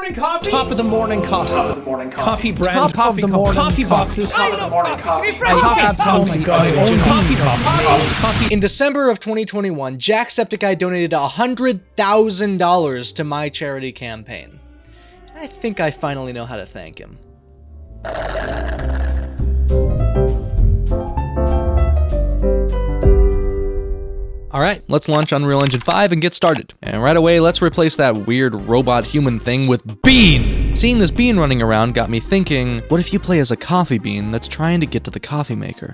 morning coffee. Top of the morning coffee. Top of the morning coffee. Coffee brand. Top of the morning coffee boxes. Top of the morning coffee. Oh my god. Coffee. In December of 2021, Jacksepticeye donated $100,000 to my charity campaign. I think I finally know how to thank him. Alright, let's launch Unreal Engine 5 and get started. And right away, let's replace that weird robot human thing with Bean! Seeing this bean running around got me thinking, what if you play as a coffee bean that's trying to get to the coffee maker?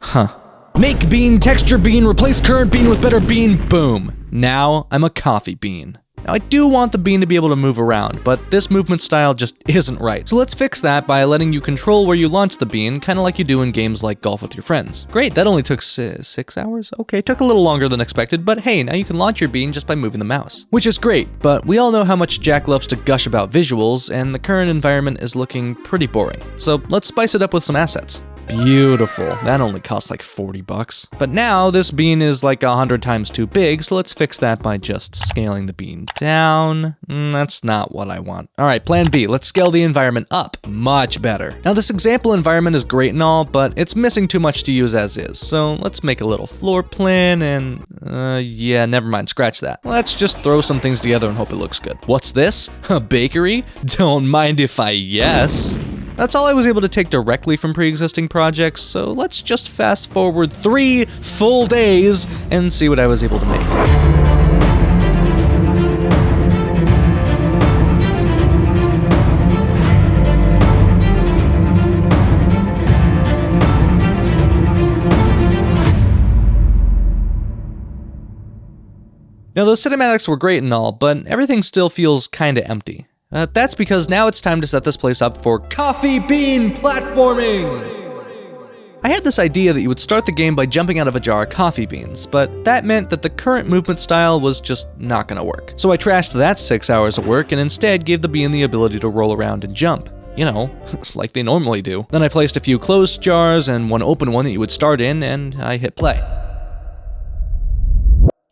Huh. Make bean, texture bean, replace current bean with better bean, boom. Now I'm a coffee bean. Now, I do want the bean to be able to move around, but this movement style just isn't right. So let's fix that by letting you control where you launch the bean, kind of like you do in games like Golf with Your Friends. Great, that only took 6 hours? Okay, took a little longer than expected, but hey, now you can launch your bean just by moving the mouse. Which is great, but we all know how much Jack loves to gush about visuals, and the current environment is looking pretty boring. So let's spice it up with some assets. Beautiful. That only cost like 40 bucks. But now this bean is like 100 times too big, so let's fix that by just scaling the bean down. That's not what I want. All right, plan B. Let's scale the environment up. Much better. Now this example environment is great and all, but it's missing too much to use as is. So let's make a little floor plan and, yeah, never mind, scratch that. Let's just throw some things together and hope it looks good. What's this? A bakery? Don't mind if I yes. That's all I was able to take directly from pre-existing projects, so let's just fast forward 3 full days and see what I was able to make. Now those cinematics were great and all, but everything still feels kinda empty. That's because now it's time to set this place up for coffee bean platforming! I had this idea that you would start the game by jumping out of a jar of coffee beans, but that meant that the current movement style was just not gonna work. So I trashed that 6 hours of work and instead gave the bean the ability to roll around and jump. You know, like they normally do. Then I placed a few closed jars and one open one that you would start in, and I hit play.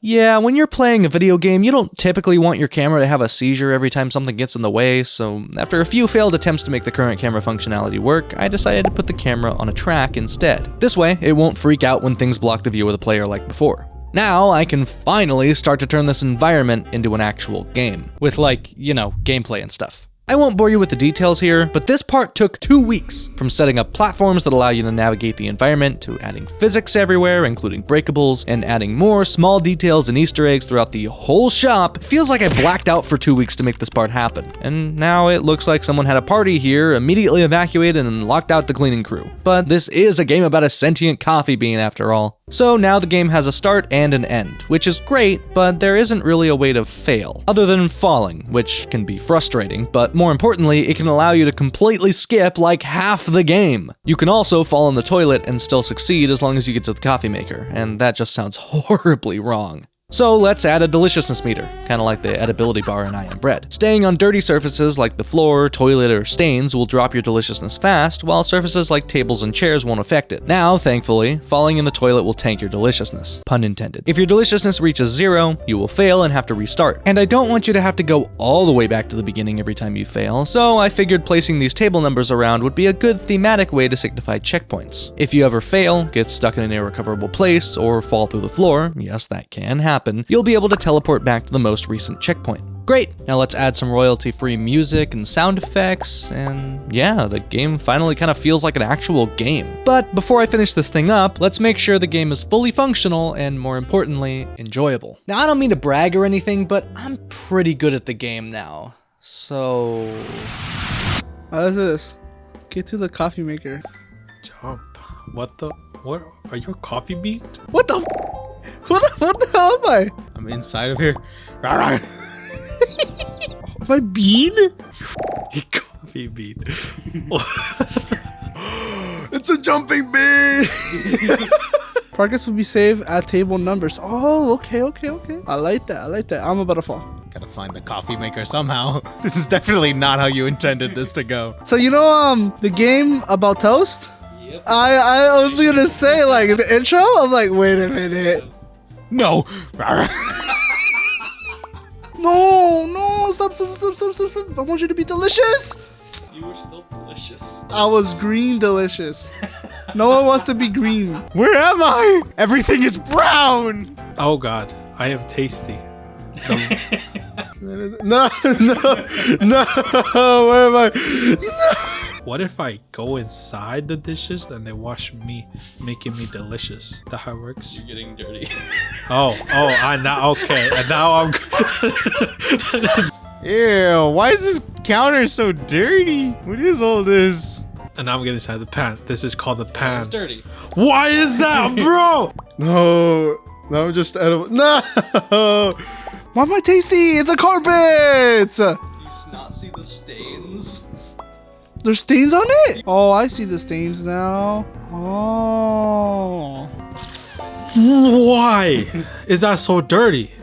Yeah, when you're playing a video game, you don't typically want your camera to have a seizure every time something gets in the way, so after a few failed attempts to make the current camera functionality work, I decided to put the camera on a track instead. This way, it won't freak out when things block the view of the player like before. Now, I can finally start to turn this environment into an actual game, with like, you know, gameplay and stuff. I won't bore you with the details here, but this part took 2 weeks, from setting up platforms that allow you to navigate the environment, to adding physics everywhere, including breakables, and adding more small details and Easter eggs throughout the whole shop. It feels like I blacked out for 2 weeks to make this part happen. And now it looks like someone had a party here, immediately evacuated, and locked out the cleaning crew. But this is a game about a sentient coffee bean after all. So now the game has a start and an end, which is great, but there isn't really a way to fail, other than falling, which can be frustrating, but more importantly, it can allow you to completely skip like half the game. You can also fall in the toilet and still succeed as long as you get to the coffee maker, and that just sounds horribly wrong. So let's add a deliciousness meter, kind of like the edibility bar in I Am Bread. Staying on dirty surfaces like the floor, toilet, or stains will drop your deliciousness fast, while surfaces like tables and chairs won't affect it. Now, thankfully, falling in the toilet will tank your deliciousness. Pun intended. If your deliciousness reaches 0, you will fail and have to restart. And I don't want you to have to go all the way back to the beginning every time you fail, so I figured placing these table numbers around would be a good thematic way to signify checkpoints. If you ever fail, get stuck in an irrecoverable place, or fall through the floor, yes, that can happen, you'll be able to teleport back to the most recent checkpoint. Great! Now let's add some royalty-free music and sound effects, and yeah, the game finally kind of feels like an actual game. But before I finish this thing up, let's make sure the game is fully functional and, more importantly, enjoyable. Now, I don't mean to brag or anything, but I'm pretty good at the game now. So... What is this? Get to the coffee maker. Jump. What the? What? Are you a coffee bean? What the? What the hell am I? I'm inside of here. My bean? Coffee bean. It's a jumping bean! Progress will be saved at table numbers. Oh, okay. I like that. I'm about to fall. Gotta find the coffee maker somehow. This is definitely not how you intended this to go. So you know the game about toast? Yep. I was gonna say, like, the intro, I'm like, wait a minute. No. No, I want you to be delicious. You were still delicious. I was green delicious. No one wants to be green. Where am I? Everything is brown. Oh God, I am tasty. No. Where am I? What if I go inside the dishes and they wash me, making me delicious? Is that how it works? You're getting dirty. I now okay. And now I'm. Ew, why is this counter so dirty? What is all this? And now I'm getting inside the pan. This is called the pan. It's dirty. Why is that, bro? No, I'm just edible. No. Why am I tasty? It's a carpet. Do you not see the stains? There's stains on it? Oh, I see the stains now. Oh. Why is that so dirty?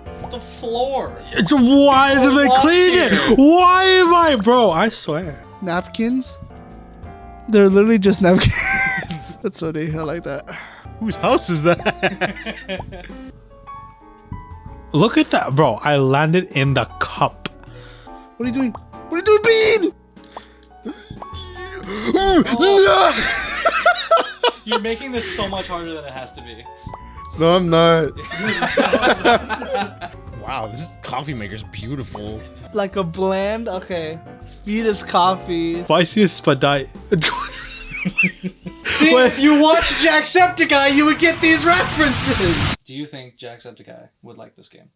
It's the floor. Why do they clean it? Why am I, bro? I swear. Napkins? They're literally just napkins. That's funny. I like that. Whose house is that? Look at that, bro. I landed in the cup. What are you doing? What are you doing, Bean? No. You're making this so much harder than it has to be. No, I'm not. Wow, this coffee maker's beautiful. Like a blend? Okay. Speed is coffee. If I see a spadite. See, if you watch Jacksepticeye, you would get these references. Do you think Jacksepticeye would like this game?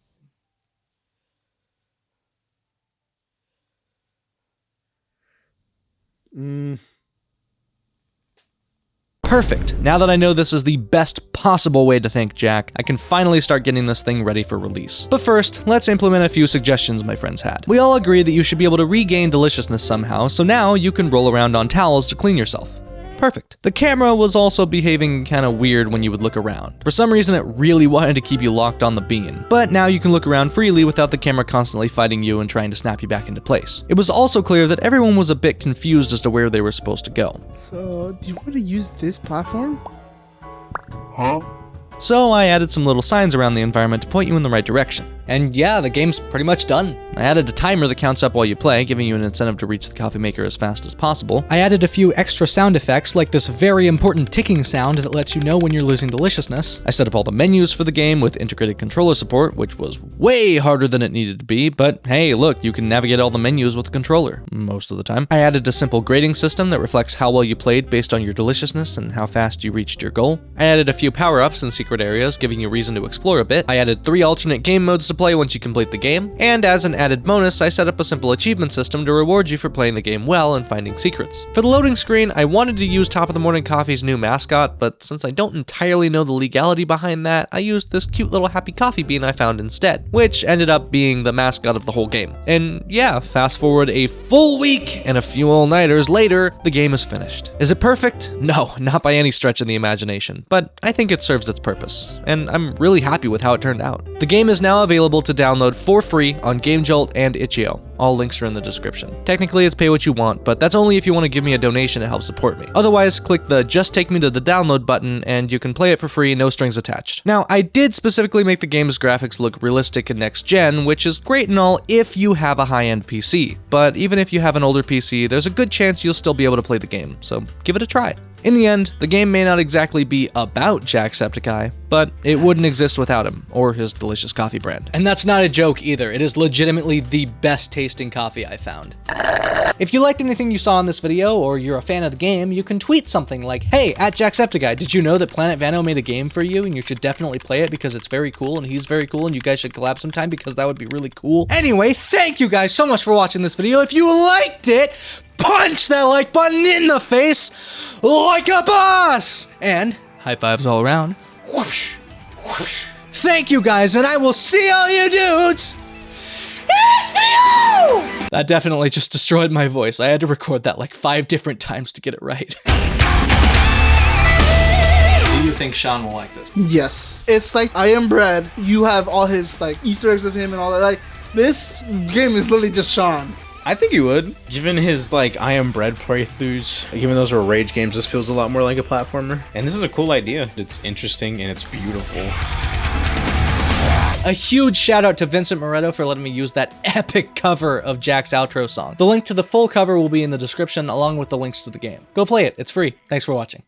Perfect. Now that I know this is the best possible way to thank Jack, I can finally start getting this thing ready for release. But first, let's implement a few suggestions my friends had. We all agree that you should be able to regain deliciousness somehow, so now you can roll around on towels to clean yourself. Perfect. The camera was also behaving kind of weird when you would look around. For some reason, it really wanted to keep you locked on the bean. But now you can look around freely without the camera constantly fighting you and trying to snap you back into place. It was also clear that everyone was a bit confused as to where they were supposed to go. So, do you want to use this platform? Huh? So I added some little signs around the environment to point you in the right direction. And yeah, the game's pretty much done. I added a timer that counts up while you play, giving you an incentive to reach the coffee maker as fast as possible. I added a few extra sound effects, like this very important ticking sound that lets you know when you're losing deliciousness. I set up all the menus for the game with integrated controller support, which was way harder than it needed to be, but hey, look, you can navigate all the menus with the controller, most of the time. I added a simple grading system that reflects how well you played based on your deliciousness and how fast you reached your goal. I added a few power-ups in secret areas, giving you reason to explore a bit. I added 3 alternate game modes to play once you complete the game, and as an added bonus, I set up a simple achievement system to reward you for playing the game well and finding secrets. For the loading screen, I wanted to use Top of the Morning Coffee's new mascot, but since I don't entirely know the legality behind that, I used this cute little happy coffee bean I found instead, which ended up being the mascot of the whole game. And yeah, fast forward a full week and a few all-nighters later, the game is finished. Is it perfect? No, not by any stretch of the imagination, but I think it serves its purpose, and I'm really happy with how it turned out. The game is now available to download for free on Gamejolt and Itchio. All links are in the description. Technically, it's pay what you want, but that's only if you want to give me a donation to help support me. Otherwise, click the Just Take Me to the Download button, and you can play it for free, no strings attached. Now, I did specifically make the game's graphics look realistic and next-gen, which is great and all if you have a high-end PC. But even if you have an older PC, there's a good chance you'll still be able to play the game, so give it a try. In the end, the game may not exactly be about Jacksepticeye, but it wouldn't exist without him, or his delicious coffee brand. And that's not a joke either, it is legitimately the best tasting coffee I found. If you liked anything you saw in this video, or you're a fan of the game, you can tweet something like, "Hey, at Jacksepticeye, did you know that Planet Vano made a game for you and you should definitely play it because it's very cool and he's very cool and you guys should collab sometime because that would be really cool." Anyway, thank you guys so much for watching this video. If you liked it, punch that like button in the face like a boss! And high fives all around. Whoosh, whoosh. Thank you guys, and I will see all you dudes next video! That definitely just destroyed my voice. I had to record that like 5 different times to get it right. Do you think Sean will like this? Yes. It's like I Am Bread. You have all his like Easter eggs of him and all that. Like, this game is literally just Sean. I think he would. Given his I Am Bread playthroughs, even those were rage games, this feels a lot more like a platformer. And this is a cool idea. It's interesting and it's beautiful. A huge shout out to Vincent Moretto for letting me use that epic cover of Jack's outro song. The link to the full cover will be in the description along with the links to the game. Go play it, it's free. Thanks for watching.